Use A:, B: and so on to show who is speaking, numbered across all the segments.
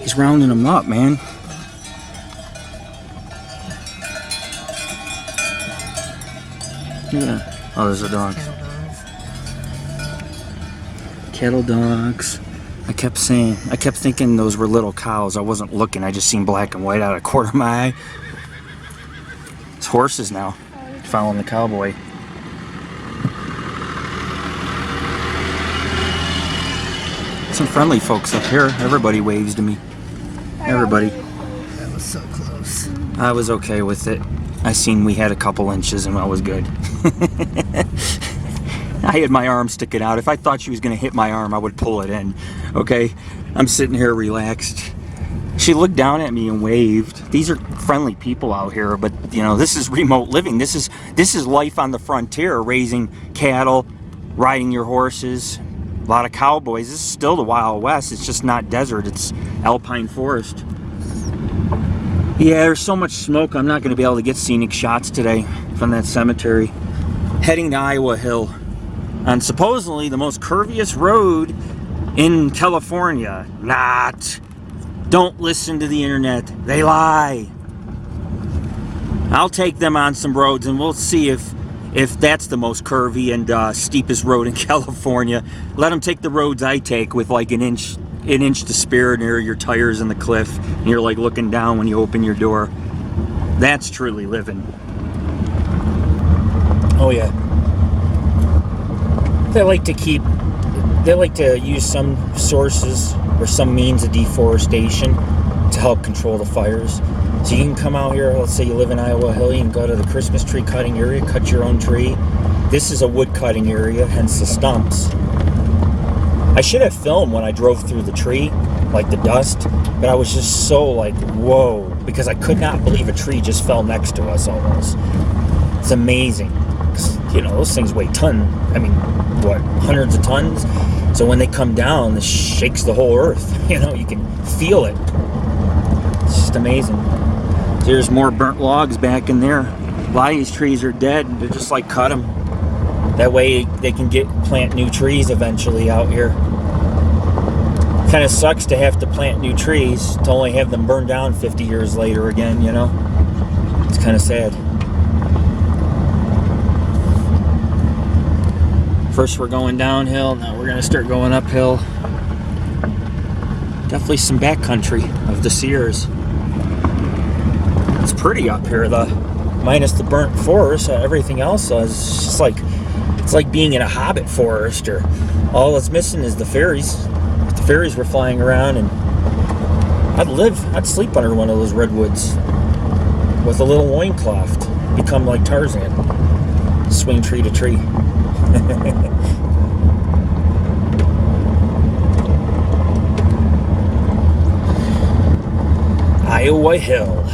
A: He's rounding them up, man. Yeah. Oh, there's a dog. Cattle dogs. I kept thinking those were little cows. I wasn't looking. I just seen black and white out of a corner of my eye. It's horses now. Following the cowboy. Some friendly folks up here. Everybody waves to me. Everybody.
B: That was so close.
A: I was okay with it. I seen we had a couple inches and I was good. I had my arm sticking out. If I thought she was going to hit my arm, I would pull it in. Okay? I'm sitting here relaxed. She looked down at me and waved. These are friendly people out here, but you know, this is remote living. This is life on the frontier, raising cattle, riding your horses. A lot of cowboys. This is still the Wild West. It's just not desert. It's alpine forest. Yeah, there's so much smoke. I'm not going to be able to get scenic shots today from that cemetery. Heading to Iowa Hill on supposedly the most curviest road in California. Not. Don't listen to the internet. They lie. I'll take them on some roads and we'll see if that's the most curvy and steepest road in California. Let them take the roads I take with like an inch to spare near your tires in the cliff, and you're like looking down when you open your door. That's truly living. Oh yeah. They like to use some sources or some means of deforestation to help control the fires. So you can come out here, let's say you live in Iowa Hill, you can go to the Christmas tree cutting area, cut your own tree. This is a wood cutting area, hence the stumps. I should have filmed when I drove through the tree, like the dust, but I was just so like, whoa, because I could not believe a tree just fell next to us almost. It's amazing. 'Cause, you know, those things weigh hundreds of tons. So when they come down, this shakes the whole earth. You know, you can feel it. It's just amazing. There's more burnt logs back in there. A lot of these trees are dead. They're just like cut them. That way they can plant new trees eventually out here. Kind of sucks to have to plant new trees to only have them burn down 50 years later again, you know? It's kind of sad. First we're going downhill, now we're going to start going uphill. Definitely some backcountry of the Sierras. It's pretty up here, minus the burnt forest. Everything else is just like, it's like being in a hobbit forest, or all that's missing is the fairies. If the fairies were flying around, and I'd sleep under one of those redwoods with a little loincloth, become like Tarzan, swing tree to tree. Iowa Hill.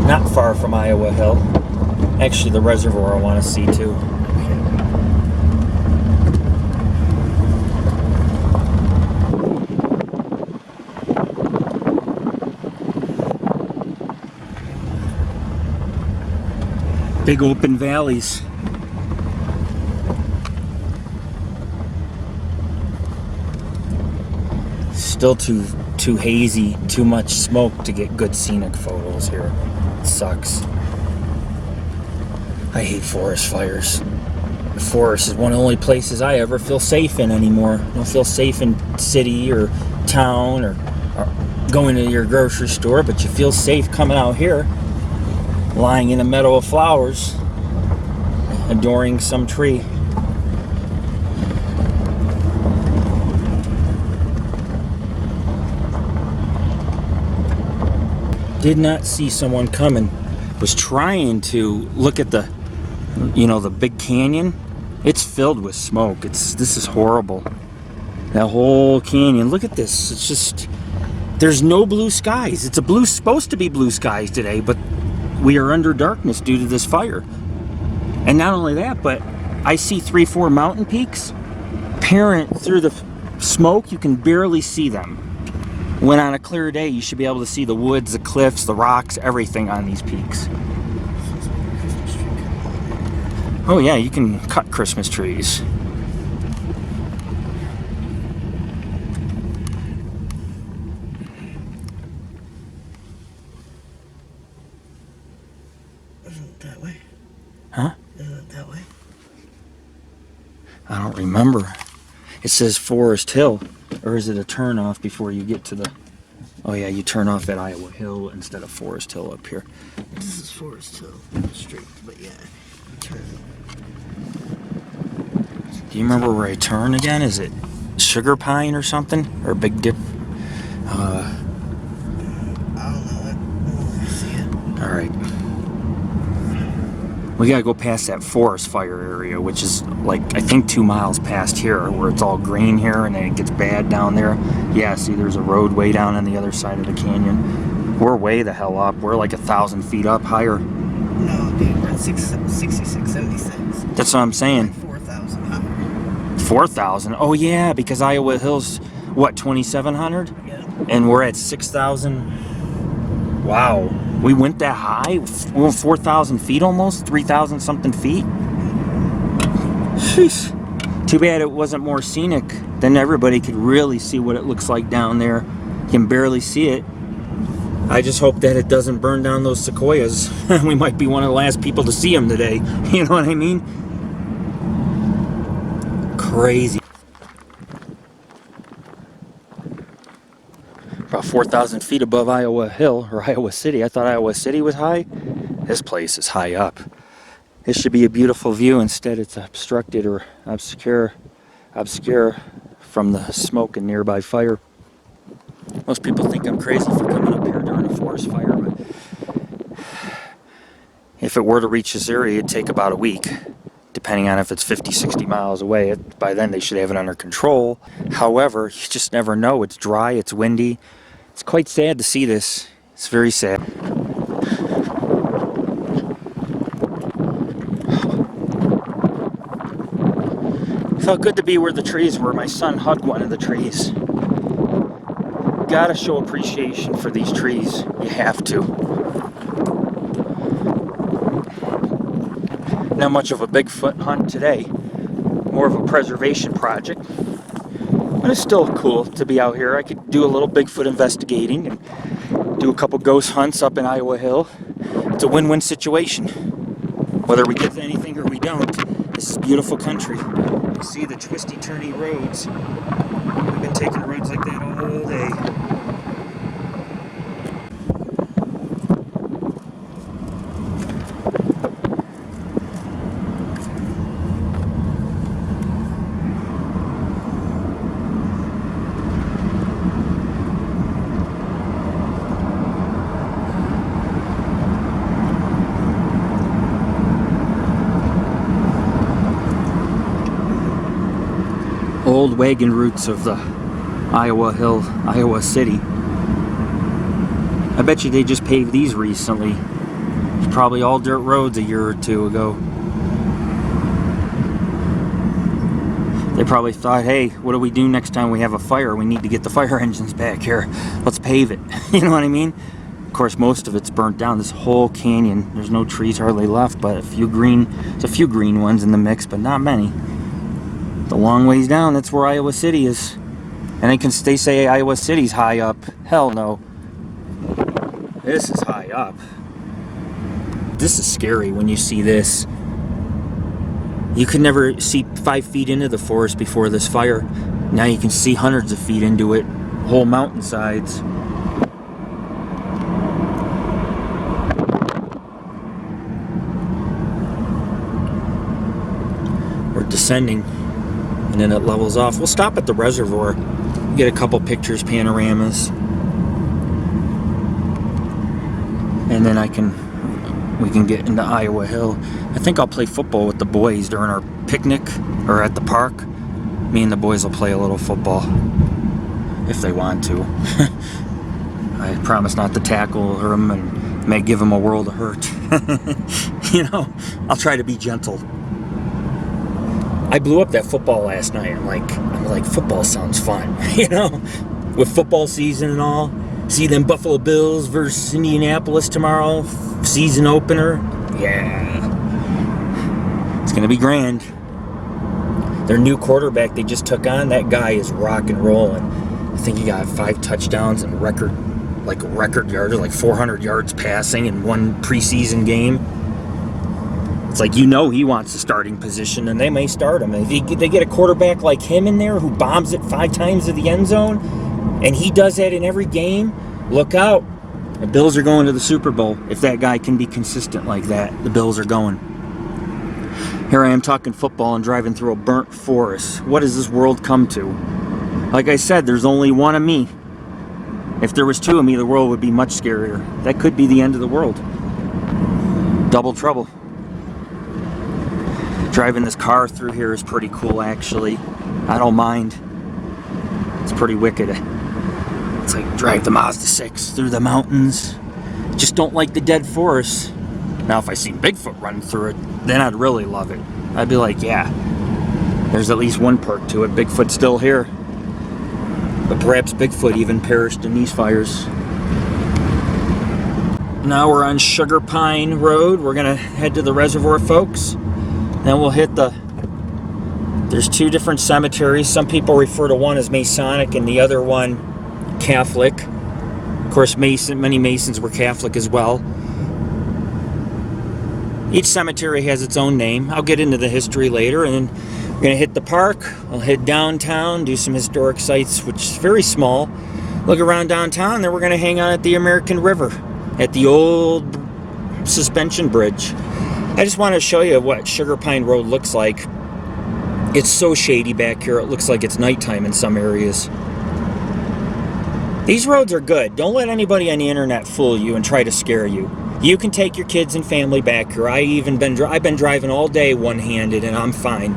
A: Not far from Iowa Hill. Actually, the reservoir I want to see too. Big open valleys. Still too hazy, too much smoke to get good scenic photos here. It sucks. I hate forest fires. The forest is one of the only places I ever feel safe in anymore. I don't feel safe in city or town or going to your grocery store, but you feel safe coming out here, lying in a meadow of flowers, adoring some tree. Did not see someone coming. Was trying to look at the big canyon. It's filled with smoke. This is horrible. That whole canyon. Look at this. It's just, there's no blue skies. It's supposed to be blue skies today, but we are under darkness due to this fire. And not only that, but I see 3-4 mountain peaks. Apparent through the smoke, you can barely see them. When on a clear day, you should be able to see the woods, the cliffs, the rocks, everything on these peaks. Oh yeah, you can cut Christmas trees. I don't remember. It says Foresthill, or is it a turn off before you get to the... Oh yeah, you turn off at Iowa Hill instead of Foresthill up here.
B: This is Foresthill Street, but yeah, turn.
A: Do you remember where I turn again? Is it Sugar Pine or something? Or Big Dip?
B: I don't know it. I see it.
A: Alright. We gotta go past that forest fire area, which is like, I think 2 miles past here, where it's all green here and then it gets bad down there. Yeah, see, there's a road way down on the other side of the canyon. We're way the hell up. We're like 1,000 feet up higher.
B: No, dude, we're at 66, 76.
A: That's what I'm saying.
B: Like 4,000 higher.
A: 4,000? Oh yeah, because Iowa Hill's, what, 2,700?
B: Yeah.
A: And we're at 6,000. Wow. We went that high? We were 4,000 feet almost? 3,000 something feet? Jeez. Too bad it wasn't more scenic. Then everybody could really see what it looks like down there. You can barely see it. I just hope that it doesn't burn down those sequoias. We might be one of the last people to see them today. You know what I mean? Crazy. About 4,000 feet above Iowa Hill, or Iowa City. I thought Iowa City was high. This place is high up. This should be a beautiful view. Instead, it's obstructed or obscure from the smoke and nearby fire. Most people think I'm crazy for coming up here during a forest fire, but if it were to reach this area, it'd take about a week, depending on if it's 50, 60 miles away. By then, they should have it under control. However, you just never know. It's dry, it's windy. It's quite sad to see this. It's very sad. Felt good to be where the trees were. My son hugged one of the trees. Gotta show appreciation for these trees. You have to. Not much of a Bigfoot hunt today. More of a preservation project. But it's still cool to be out here. I could do a little Bigfoot investigating and do a couple ghost hunts up in Iowa Hill. It's a win-win situation. Whether we get to anything or we don't, this is beautiful country. You see the twisty, turny roads. We've been taking roads like that all day. Old wagon routes of the Iowa Hill, Iowa City. I bet you they just paved these recently. It's probably all dirt roads a year or two ago. They probably thought, hey, what do we do next time we have a fire? We need to get the fire engines back here. Let's pave it. You know what I mean? Of course, most of it's burnt down. This whole canyon, there's no trees hardly left, but there's a few green ones in the mix, but not many. The long ways down, that's where Iowa City is. And they say Iowa City's high up. Hell no. This is high up. This is scary when you see this. You could never see 5 feet into the forest before this fire. Now you can see hundreds of feet into it. Whole mountainsides. We're descending. And then it levels off. We'll stop at the reservoir, get a couple pictures, panoramas, and then we can get into Iowa Hill. I think I'll play football with the boys during our picnic or at the park. Me and the boys will play a little football if they want to. I promise not to tackle them and may give them a world of hurt. You know, I'll try to be gentle. I blew up that football last night. I'm like, football sounds fun, you know, with football season and all. See them Buffalo Bills versus Indianapolis tomorrow, season opener. Yeah, it's gonna be grand. Their new quarterback they just took on, that guy is rock and rolling. I think he got 5 touchdowns and record yards, like 400 yards passing in one preseason game. It's like, you know, he wants the starting position, and they may start him. If they get a quarterback like him in there who bombs it 5 times to the end zone, and he does that in every game, look out. The Bills are going to the Super Bowl. If that guy can be consistent like that, the Bills are going. Here I am talking football and driving through a burnt forest. What does this world come to? Like I said, there's only one of me. If there was 2 of me, the world would be much scarier. That could be the end of the world. Double trouble. Driving this car through here is pretty cool, actually. I don't mind. It's pretty wicked. It's like drive the Mazda 6 through the mountains. Just don't like the dead forest. Now, if I seen Bigfoot running through it, then I'd really love it. I'd be like, yeah, there's at least one perk to it. Bigfoot's still here. But perhaps Bigfoot even perished in these fires. Now we're on Sugar Pine Road. We're gonna head to the reservoir, folks. Then we'll hit there's 2 different cemeteries. Some people refer to one as Masonic and the other one Catholic. Of course, many Masons were Catholic as well. Each cemetery has its own name. I'll get into the history later. And then we're gonna hit the park. I'll head downtown, do some historic sites, which is very small. Look around downtown, then we're gonna hang out at the American River, at the old suspension bridge. I just want to show you what Sugar Pine Road looks like. It's so shady back here, it looks like it's nighttime in some areas. These roads are good. Don't let anybody on the internet fool you and try to scare you. You can take your kids and family back here. I've been driving all day one-handed and I'm fine.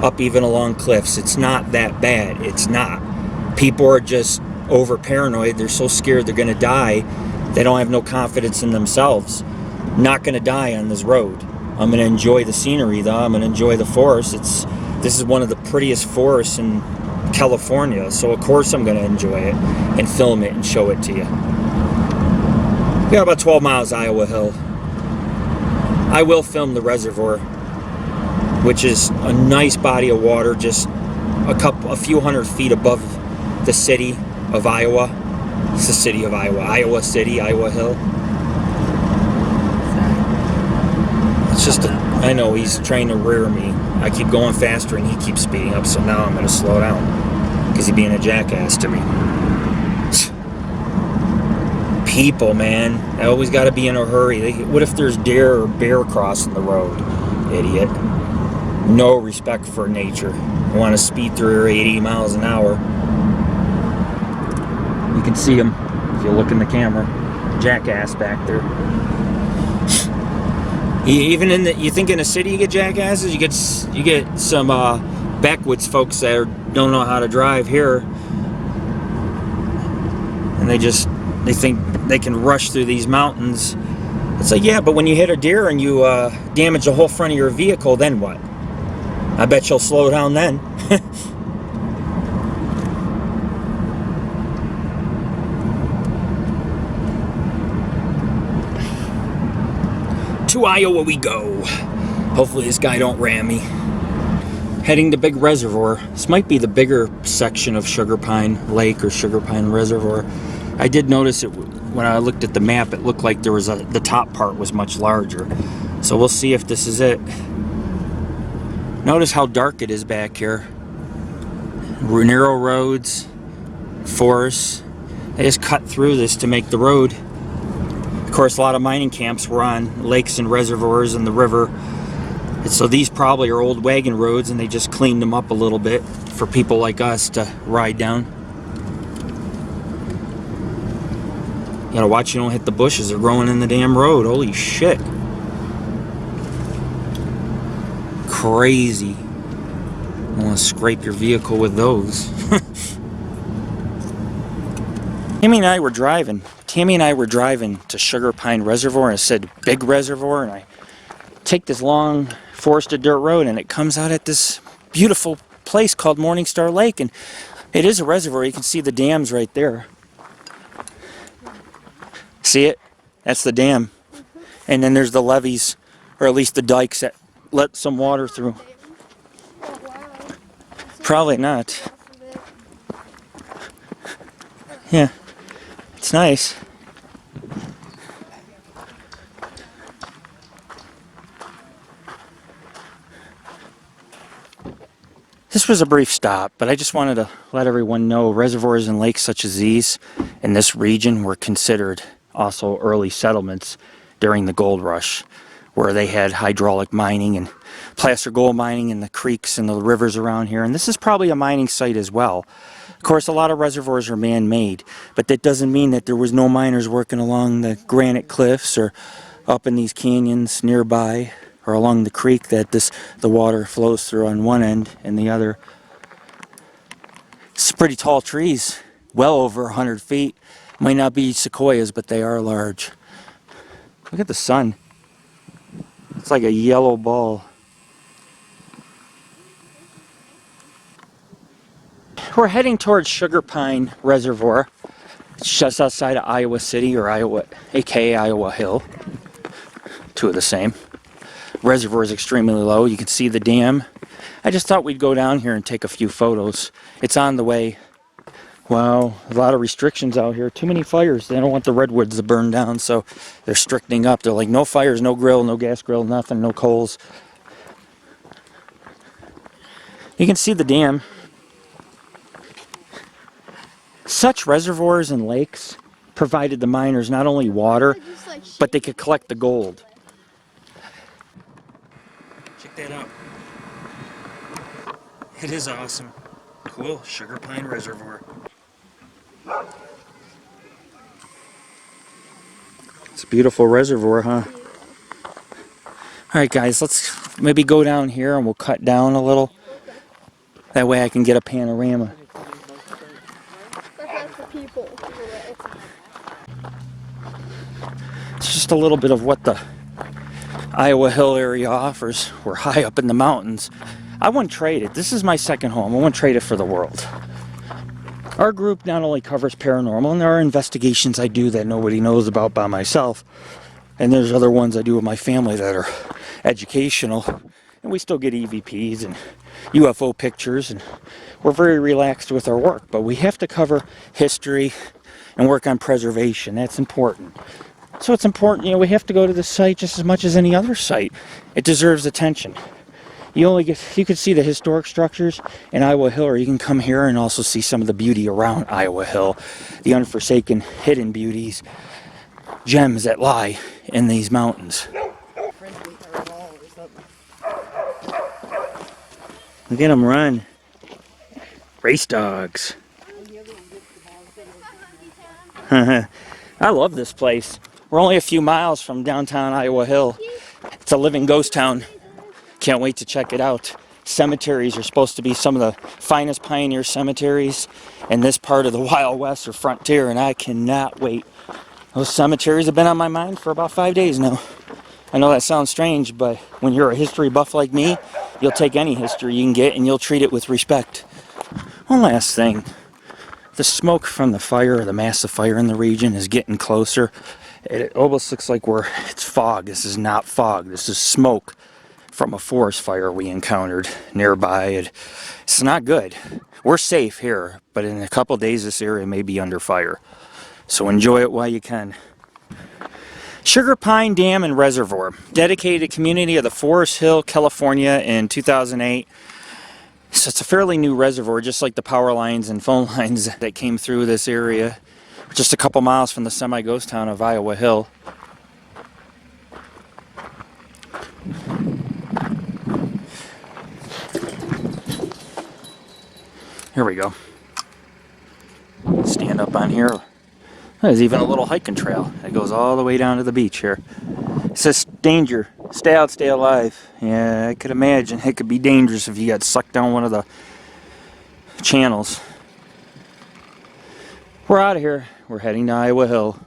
A: Up even along cliffs. It's not that bad. It's not. People are just over paranoid. They're so scared they're going to die. They don't have no confidence in themselves. Not going to die on this road. I'm going to enjoy the scenery though. I'm going to enjoy the forest. This is one of the prettiest forests in California, so of course I'm going to enjoy it and film it and show it to you. We got about 12 miles Iowa Hill. I will film the reservoir, which is a nice body of water just a few hundred feet above the city of Iowa. It's the city of Iowa. Iowa City, Iowa Hill. It's just I know he's trying to rear me. I keep going faster and he keeps speeding up, so now I'm going to slow down because he's being a jackass to me. People, man, I always got to be in a hurry. What if there's deer or bear crossing the road? Idiot. No respect for nature. I want to speed through 80 miles an hour. You can see him if you look in the camera. Jackass back there. Even you think in a city you get jackasses, you get some backwoods folks that don't know how to drive here, and they think they can rush through these mountains. It's like, yeah, but when you hit a deer and you damage the whole front of your vehicle, then what? I bet you'll slow down then. To Iowa we go. Hopefully this guy don't ram me. Heading to Big Reservoir. This might be the bigger section of Sugar Pine Lake or Sugar Pine Reservoir. I did notice it when I looked at the map. It looked like there was the top part was much larger. So we'll see if this is it. Notice how dark it is back here. Narrow roads, forests. They just cut through this to make the road. Of course, a lot of mining camps were on lakes and reservoirs and the river. And so these probably are old wagon roads, and they just cleaned them up a little bit for people like us to ride down. You gotta watch you don't hit the bushes. They're growing in the damn road. Holy shit. Crazy. I want to scrape your vehicle with those. Tammy and I were driving to Sugar Pine Reservoir, and it said Big Reservoir, and I take this long forested dirt road, and it comes out at this beautiful place called Morningstar Lake, and it is a reservoir. You can see the dams right there. See it? That's the dam. And then there's the levees, or at least the dikes that let some water through. Probably not. Yeah, it's nice. This was a brief stop, but I just wanted to let everyone know reservoirs and lakes such as these in this region were considered also early settlements during the gold rush, where they had hydraulic mining and placer gold mining in the creeks and the rivers around here. And this is probably a mining site as well. Of course, a lot of reservoirs are man-made, but that doesn't mean that there was no miners working along the granite cliffs or up in these canyons nearby, or along the creek that the water flows through on one end and the other. It's pretty tall trees, well over 100 feet. Might not be sequoias, but they are large. Look at the sun. It's like a yellow ball. We're heading towards Sugar Pine Reservoir. It's just outside of Iowa City, or Iowa, aka Iowa Hill. Two of the same. Reservoir is extremely low. You can see the dam. I just thought we'd go down here and take a few photos. It's on the way. Wow, a lot of restrictions out here. Too many fires. They don't want the redwoods to burn down, so they're strictening up. They're like, no fires, no grill, no gas grill, nothing, no coals. You can see the dam. Such reservoirs and lakes provided the miners not only water, but they could collect the gold. Check that out. It is awesome. Cool, Sugar Pine Reservoir. It's a beautiful reservoir, huh? Alright guys, let's maybe go down here and we'll cut down a little. That way I can get a panorama. It's just a little bit of what the Iowa Hill area offers. We're high up in the mountains. I wouldn't trade it. This is my second home. I wouldn't trade it for the world. Our group not only covers paranormal, and there are investigations I do that nobody knows about by myself, and there's other ones I do with my family that are educational, and we still get EVPs and UFO pictures, and we're very relaxed with our work, but we have to cover history and work on preservation. That's important. So it's important, you know, we have to go to the site just as much as any other site. It deserves attention. You can see the historic structures in Iowa Hill, or you can come here and also see some of the beauty around Iowa Hill, the unforsaken, hidden beauties, gems that lie in these mountains. Look at them run. Race dogs. I love this place. We're only a few miles from downtown Iowa Hill. It's a living ghost town. Can't wait to check it out. Cemeteries are supposed to be some of the finest pioneer cemeteries in this part of the Wild West or frontier, and I cannot wait. Those cemeteries have been on my mind for about 5 days now. I know that sounds strange, but when you're a history buff like me, you'll take any history you can get and you'll treat it with respect. One last thing. The smoke from the fire, the massive fire in the region, is getting closer. It almost looks like it's fog. This is not fog. This is smoke from a forest fire we encountered nearby. It's not good. We're safe here, but in a couple days this area may be under fire. So enjoy it while you can. Sugar Pine Dam and Reservoir, dedicated community of the Foresthill, California in 2008. So it's a fairly new reservoir, just like the power lines and phone lines that came through this area. Just a couple miles from the semi-ghost town of Iowa Hill. Here we go. Stand up on here. There's even a little hiking trail that goes all the way down to the beach here. It says danger. Stay out, stay alive. Yeah, I could imagine it could be dangerous if you got sucked down one of the channels. We're out of here. We're heading to Iowa Hill.